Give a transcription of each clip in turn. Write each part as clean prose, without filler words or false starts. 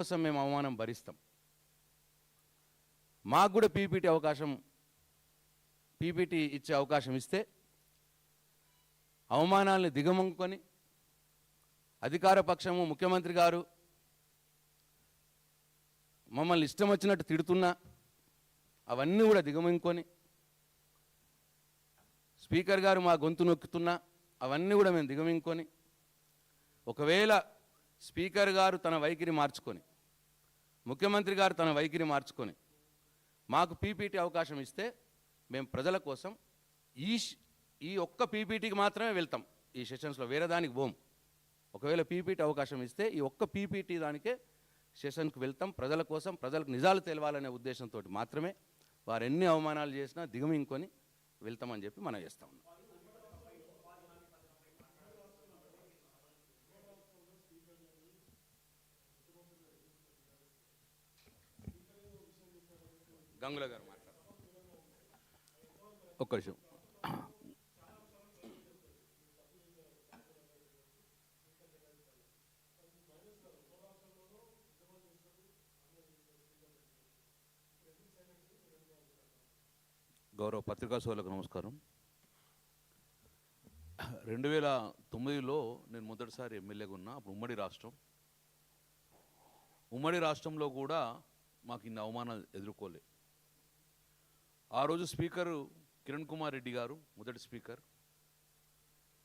కోసం మేము అవమానం భరిస్తాం. మాకు కూడా పీపీటీ ఇచ్చే అవకాశం ఇస్తే అవమానాలను దిగమంకొని అధికార పక్షము ముఖ్యమంత్రి గారు మమ్మల్ని ఇష్టం వచ్చినట్టు తిడుతున్నా అవన్నీ కూడా దిగమంకొని, స్పీకర్ గారు మా గొంతు నొక్కుతున్నా అవన్నీ కూడా మేము దిగమింకొని, ఒకవేళ స్పీకర్ గారు తన వైఖరి మార్చుకొని, ముఖ్యమంత్రి గారు తన వైఖరి మార్చుకొని మాకు పీపీటీ అవకాశం ఇస్తే మేము ప్రజల కోసం ఈ ఒక్క పీపీటీకి మాత్రమే వెళ్తాం. ఈ సెషన్స్లో వేరే దానికి పోం. ఒకవేళ పీపీటీ అవకాశం ఇస్తే ఈ ఒక్క పీపీటీ దానికే సెషన్కి వెళ్తాం. ప్రజల కోసం, ప్రజలకు నిజాలు తెలవాలనే ఉద్దేశంతో మాత్రమే వారు ఎన్ని అవమానాలు చేసినా దిగమింకొని వెళ్తామని చెప్పి మనం చేస్తా ఉన్నాం. గంగుల గారు మాట్లాడు. ఒక్క విషయం. గౌరవ పత్రికా సోదరులకు నమస్కారం. 2009లో నేను మొదటిసారి ఎమ్మెల్యేగా ఉన్నా. అప్పుడు ఉమ్మడి రాష్ట్రంలో కూడా మాకు ఇన్ని అవమానాలు ఎదుర్కోలే. ఆ రోజు స్పీకరు కిరణ్ కుమార్ రెడ్డి గారు మొదటి స్పీకర్.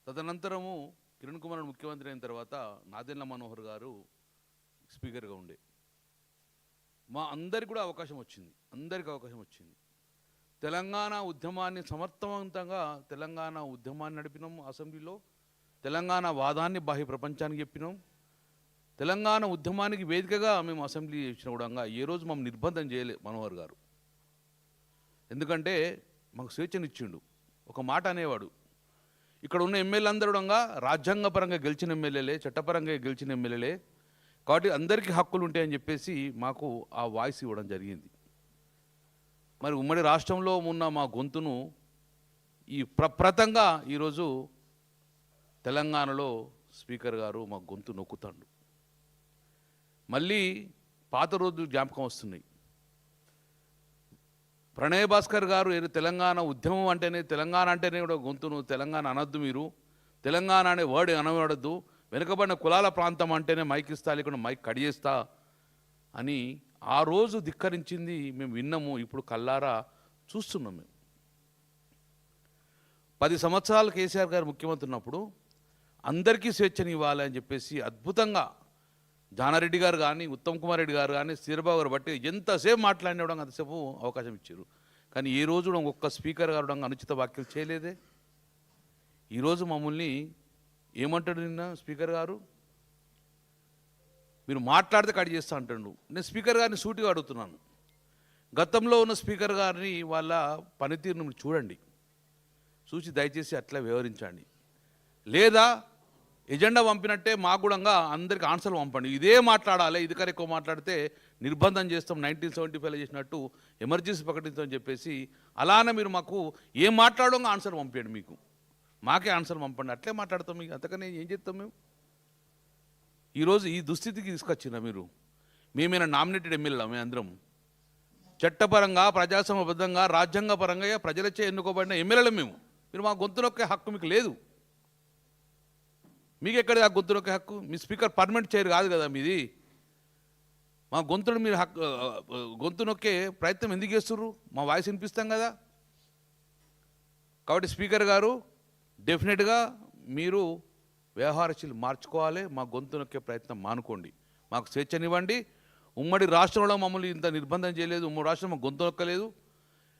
తదనంతరము కిరణ్ కుమార్ రెడ్డి ముఖ్యమంత్రి అయిన తర్వాత నాదెండ్ల మనోహర్ గారు స్పీకర్గా ఉండే. మా అందరికి కూడా అవకాశం వచ్చింది. తెలంగాణ ఉద్యమాన్ని సమర్థవంతంగా నడిపినాం. అసెంబ్లీలో తెలంగాణ వాదాన్ని బాహ్య ప్రపంచానికి చెప్పినాం. తెలంగాణ ఉద్యమానికి వేదికగా మేము అసెంబ్లీ ఇచ్చిన కూడా ఏ రోజు మమ్మల్ని నిర్బంధం చేయలే మనోహర్ గారు. ఎందుకంటే మాకు స్వేచ్ఛనిచ్చిండు. ఒక మాట అనేవాడు, ఇక్కడ ఉన్న ఎమ్మెల్యే అందరూ కూడా రాజ్యాంగపరంగా గెలిచిన ఎమ్మెల్యేలే, చట్టపరంగా గెలిచిన ఎమ్మెల్యేలే, కాబట్టి అందరికీ హక్కులు ఉంటాయని చెప్పేసి మాకు ఆ వాయిస్ ఇవ్వడం జరిగింది. మరి ఉమ్మడి రాష్ట్రంలో ఉన్న మా గొంతును ఈ ప్రప్రతంగా ఈరోజు తెలంగాణలో స్పీకర్ గారు మా గొంతు నొక్కుతాడు. మళ్ళీ పాత రోజులు జ్ఞాపకం వస్తున్నాయి. ప్రణయ్ భాస్కర్ గారు తెలంగాణ ఉద్యమం అంటేనే కూడా గొంతును తెలంగాణ అనొద్దు, మీరు తెలంగాణ అనే వర్డ్ అనవడద్దు, వెనుకబడిన కులాల ప్రాంతం అంటేనే మైక్ ఇస్తా, లేకుండా మైక్ కట్ చేస్తా అని ఆ రోజు ధిక్కరించింది మేము విన్నాము. ఇప్పుడు కల్లారా చూస్తున్నాం. మేము 10 సంవత్సరాలు కేసీఆర్ గారు ముఖ్యమంత్రి ఉన్నప్పుడు అందరికీ స్వేచ్ఛని ఇవ్వాలి అని చెప్పేసి అద్భుతంగా జానారెడ్డి గారు కానీ, ఉత్తమ్ కుమార్ రెడ్డి గారు కానీ, శ్రీబాబు గారు బట్టి ఎంతసేపు మాట్లాడినవడం అంతసేపు అవకాశం ఇచ్చారు. కానీ ఈ రోజు ఒక్క స్పీకర్ గారు అనుచిత వ్యాఖ్యలు చేయలేదే. ఈరోజు మమ్మల్ని ఏమంటాడు నిన్న స్పీకర్ గారు, మీరు మాట్లాడితే కట్ చేస్తా అంటాడు. నేను స్పీకర్ గారిని సూటిగా అడుగుతున్నాను, గతంలో ఉన్న స్పీకర్ గారిని వాళ్ళ పనితీరును మీరు చూడండి, చూసి దయచేసి అట్లా వ్యవహరించండి. లేదా ఎజెండా పంపినట్టే మాకు కూడా అందరికీ ఆన్సర్లు పంపండి. ఇదే మాట్లాడాలి, ఇది కరెక్ట్ ఎక్కువ మాట్లాడితే నిర్బంధం చేస్తాం, 1975లో చేసినట్టు ఎమర్జెన్సీ ప్రకటించమని చెప్పేసి అలానే మీరు మాకు ఏం మాట్లాడడం ఆన్సర్ పంపించండి. మీకు మాకే ఆన్సర్ పంపండి, అట్లే మాట్లాడతాం. మీకు అంతకనే ఏం చేస్తాం మేము? ఈరోజు ఈ దుస్థితికి తీసుకొచ్చిన మీరు, మేమైనా నామినేటెడ్ ఎమ్మెల్యేలా? మేము అందరం చట్టపరంగా, ప్రజాస్వామ్యబద్ధంగా, రాజ్యాంగపరంగా ప్రజలచే ఎన్నుకోబడిన ఎమ్మెల్యేలు మేము. మీరు మా గొంతు నొక్కే హక్కు మీకు లేదు. మీకు ఎక్కడ ఆ గొంతు నొక్కే హక్కు? మీ స్పీకర్ పర్మనెంట్ చైర్ కాదు కదా మీది. మా గొంతును మీరు గొంతు నొక్కే ప్రయత్నం ఎందుకు చేస్తుర్రు? మా వాయిస్ వినిపిస్తాం కదా. కాబట్టి స్పీకర్ గారు డెఫినెట్గా మీరు వ్యవహారశీలు మార్చుకోవాలి. మా గొంతు నొక్కే ప్రయత్నం మానుకోండి, మాకు స్వేచ్ఛనివ్వండి. ఉమ్మడి రాష్ట్రంలో మమ్మల్ని ఇంత నిర్బంధం చేయలేదు. ఉమ్మడి రాష్ట్రం మాకు గొంతు నొక్కలేదు.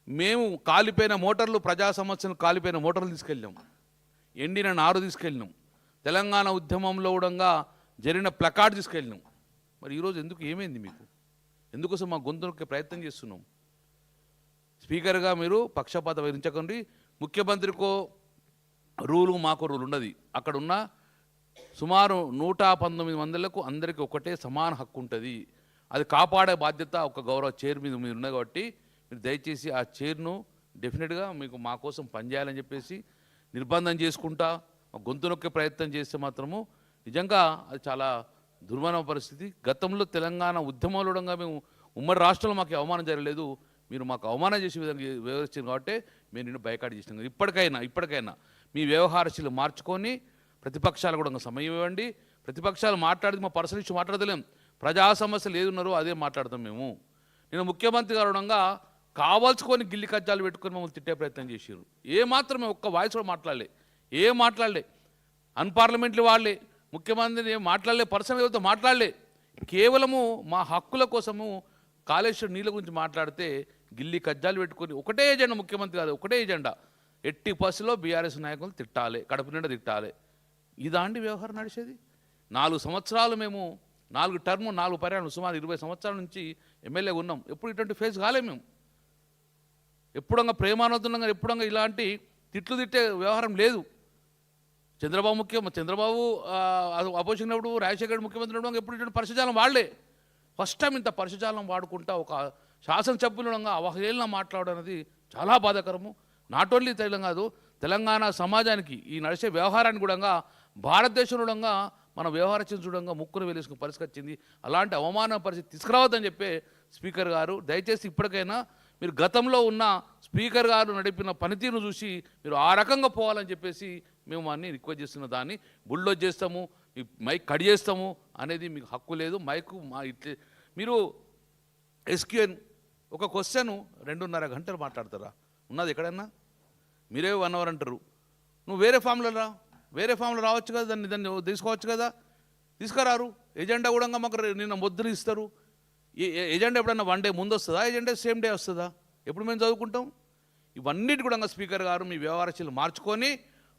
మేము కాలిపోయిన మోటార్లు, ప్రజా సమస్యలు కాలిపోయిన మోటార్లు తీసుకెళ్ళినాం, ఎండిన నారు తీసుకెళ్ళినాం, తెలంగాణ ఉద్యమంలో కూడా జరిగిన ప్లకార్డ్ తీసుకెళ్ళినాం. మరి ఈరోజు ఎందుకు ఏమైంది మీకు? ఎందుకోసం మా గొంతు నొక్కే ప్రయత్నం చేస్తున్నాం? స్పీకర్గా మీరు పక్షపాత వహించకండి. ముఖ్యమంత్రికో రూలు, మాకు రూల్ ఉన్నది. అక్కడ ఉన్న సుమారు 119 మందిలకు అందరికీ ఒకటే సమాన హక్కు ఉంటుంది. అది కాపాడే బాధ్యత ఒక గౌరవ చైర్ మీద మీరు ఉన్నాయి. కాబట్టి మీరు దయచేసి ఆ చైర్ను డెఫినెట్గా మీకు మా కోసం పనిచేయాలని చెప్పేసి నిర్బంధం చేసుకుంటా గొంతు నొక్కే ప్రయత్నం చేస్తే మాత్రము నిజంగా అది చాలా దుర్మాన పరిస్థితి. గతంలో తెలంగాణ ఉద్యమంలోగా మేము ఉమ్మడి రాష్ట్రంలో మాకు అవమానం జరగలేదు, మీరు మాకు అవమానం చేసే విధంగా వ్యవహరించారు కాబట్టి మేము నిన్ను బైకాట్ చేసినాం. ఇప్పటికైనా మీ వ్యవహారశీలు మార్చుకొని ప్రతిపక్షాలు కూడా సమయం ఇవ్వండి. ప్రతిపక్షాలు మాట్లాడి మా పర్సనల్ ఇష్యూ మాట్లాడలేం, ప్రజా సమస్యలు ఏది ఉన్నారో అదే మాట్లాడతాం మేము. నేను ముఖ్యమంత్రి కారణంగా కావాల్సుకొని గిల్లి కజ్జాలు పెట్టుకొని మమ్మల్ని తిట్టే ప్రయత్నం చేశారు. మాత్రమే ఒక్క వాయిస్ కూడా మాట్లాడలే. అన్పార్లమెంటరీ వాళ్ళే ముఖ్యమంత్రిని మాట్లాడలే, పర్సనల్ ఎవరితో మాట్లాడలే. కేవలము మా హక్కుల కోసము కాళేశ్వరం నీళ్ళ గురించి మాట్లాడితే గిల్లి కజ్జాలు పెట్టుకొని ఒకటే ఎజెండా, ముఖ్యమంత్రి కాదు ఒకటే ఎజెండా, ఎట్టి బస్సులో బీఆర్ఎస్ నాయకులు తిట్టాలి, కడుపు నిండా తిట్టాలి. ఇదాంటి వ్యవహారం నడిచేది. 4 సంవత్సరాలు మేము 4 టర్ము 4 పర్యాలు సుమారు 20 సంవత్సరాల నుంచి ఎమ్మెల్యేగా ఉన్నాం. ఎప్పుడు ఇటువంటి ఫేస్ కాలే మేము. ఎప్పుడంగా ప్రేమానందంగా ఎప్పుడంగా ఇలాంటి తిట్లు తిట్టే వ్యవహారం లేదు. చంద్రబాబు అపోజిషన్ ఉన్నప్పుడు, రాజశేఖర్ ముఖ్యమంత్రి ఉన్నప్పుడు ఎప్పుడు ఇటువంటి పరిశుజాలం వాడలే. ఫస్ట్ టైం ఇంత పరిశుజాలం వాడుకుంటా ఒక శాసనసభ్యులంగా అవహేళన మాట్లాడడం అనేది చాలా బాధాకరము. నాట్ ఓన్లీ తెలంగాణ సమాజానికి ఈ నడిచే వ్యవహారాన్ని కూడా భారతదేశంలో మన వ్యవహారం చూడంగా ముక్కును వేలేసుకుని పరిస్థితి వచ్చింది. అలాంటి అవమాన పరిస్థితి తీసుకురావద్దని చెప్పే స్పీకర్ గారు దయచేసి ఇప్పటికైనా మీరు గతంలో ఉన్న స్పీకర్ గారు నడిపిన పనితీరును చూసి మీరు ఆ రకంగా పోవాలని చెప్పేసి మేము అన్ని రిక్వెస్ట్ చేస్తున్న దాన్ని బుల్డోజ్ చేస్తాము, ఈ మైక్ కట్ చేస్తాము అనేది మీకు హక్కు లేదు. మైకు మీరు ఎస్క్యూఎన్ ఒక క్వశ్చన్ 2.5 గంటలు మాట్లాడతారా? ఉన్నది ఎక్కడన్నా? మీరే 1 అవర్ అంటారు. నువ్వు వేరే ఫామ్లో రావచ్చు కదా, దాన్ని తీసుకోవచ్చు కదా, తీసుకురారు. ఎజెండా కూడా మాకు నిన్న ముద్ర ఇస్తారు. ఎజెండా ఎప్పుడన్నా 1 డే ముందు వస్తుందా? ఎజెండా సేమ్ డే వస్తుందా? ఎప్పుడు మేము చదువుకుంటాం? ఇవన్నిటి కూడా స్పీకర్ గారు మీ వ్యవహారశీలు మార్చుకొని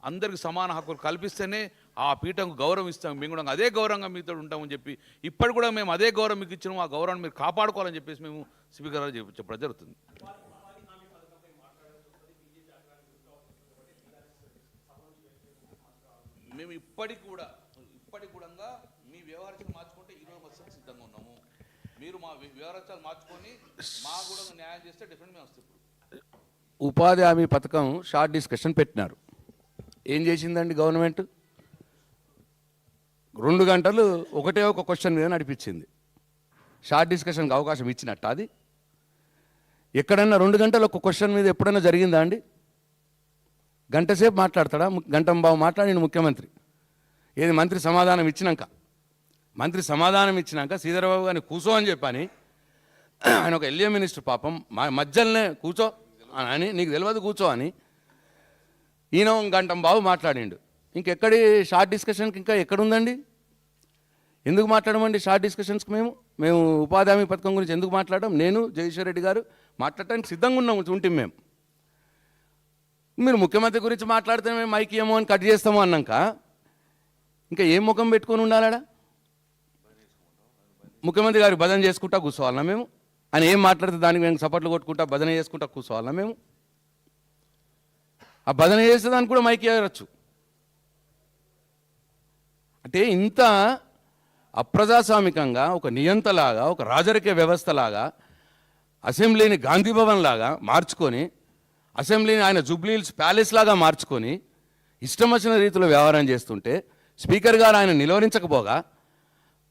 అందరికి సమాన హక్కులు కల్పిస్తేనే ఆ పీఠంకు గౌరవం ఇస్తాం. మేము కూడా అదే గౌరవంగా మీతో ఉంటామని చెప్పి ఇప్పటి కూడా మేము అదే గౌరవం మీకు ఇచ్చినాము. ఆ గౌరవాన్ని మీరు కాపాడుకోవాలని చెప్పేసి మేము స్పీకర్ గారు చెప్పడం జరుగుతుంది. మేము ఇప్పటికి కూడా మీ వ్యవహారాలు మార్చుకుంటే ఈరోజు వస్తాం సిద్ధంగా ఉన్నాము. మీరు మా వ్యవహారాలు మార్చుకొని మా కూడా న్యాయం చేస్తే డిఫరెంట్ మేము వస్తాం. ఉపాధి హామీ పథకం షార్ట్ డిస్కషన్ పెట్టినారు. ఏం చేసిందండి గవర్నమెంట్? 2 గంటలు ఒకటే ఒక క్వశ్చన్ మీద నడిపించింది. షార్ట్ డిస్కషన్కి అవకాశం ఇచ్చినట్ట అది? ఎక్కడన్నా 2 గంటలు ఒక క్వశ్చన్ మీద ఎప్పుడైనా జరిగిందా అండి? గంట సేపు మాట్లాడతాడా? గంట బాబు మాట్లాడిన ముఖ్యమంత్రి ఏది మంత్రి సమాధానం ఇచ్చినాక శ్రీధరబాబు గారిని కూర్చో అని చెప్పని, ఆయన ఒక ఎల్ఏ మినిస్టర్ పాపం మధ్యలోనే కూర్చో అని, నీకు తెలియదు కూర్చో అని ఈయన గంట బాబు మాట్లాడిండు. ఇంకెక్కడి షార్ట్ డిస్కషన్కి ఇంకా ఎక్కడుందండి? ఎందుకు మాట్లాడమండి షార్ట్ డిస్కషన్స్కి? మేము ఉపాధి హామీ పథకం గురించి ఎందుకు మాట్లాడడం? నేను జగదీశ్వర్ రెడ్డి గారు మాట్లాడటానికి సిద్ధంగా ఉంటాం మేము. మీరు ముఖ్యమంత్రి గురించి మాట్లాడితే మేము మైక్ ఏమో అని కట్ చేస్తాము అన్నాక ఇంకా ఏం ముఖం పెట్టుకొని ఉండాలడా? ముఖ్యమంత్రి గారికి భజన చేసుకుంటా కూర్చోవాలన్నా మేము? ఆయన ఏం మాట్లాడితే దానికి మేము సపోర్ట్లు కొట్టుకుంటా భజన చేసుకుంటా కూర్చోవాలన్నా మేము? ఆ భజన చేస్తే దానికి కూడా మైక్ ఇవ్వచ్చు. అంటే ఇంత అప్రజాస్వామికంగా ఒక నియంతలాగా, ఒక రాజరిక వ్యవస్థలాగా అసెంబ్లీని గాంధీ భవన్ లాగా మార్చుకొని, అసెంబ్లీని ఆయన జూబ్లీహిల్స్ ప్యాలెస్ లాగా మార్చుకొని ఇష్టం వచ్చిన రీతిలో వ్యవహారం చేస్తుంటే స్పీకర్ గారు ఆయన నిలువరించకపోగా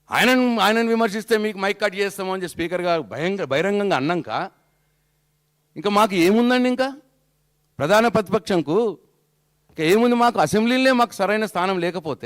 ఆయనను విమర్శిస్తే మీకు మైక్ కట్ చేస్తామో అని చెప్పి స్పీకర్ గారు బహిరంగంగా అన్నాక ఇంకా మాకు ఏముందండి? ఇంకా ప్రధాన ప్రతిపక్షంకు ఇంకా ఏముంది? మాకు అసెంబ్లీలో మాకు సరైన స్థానం లేకపోతే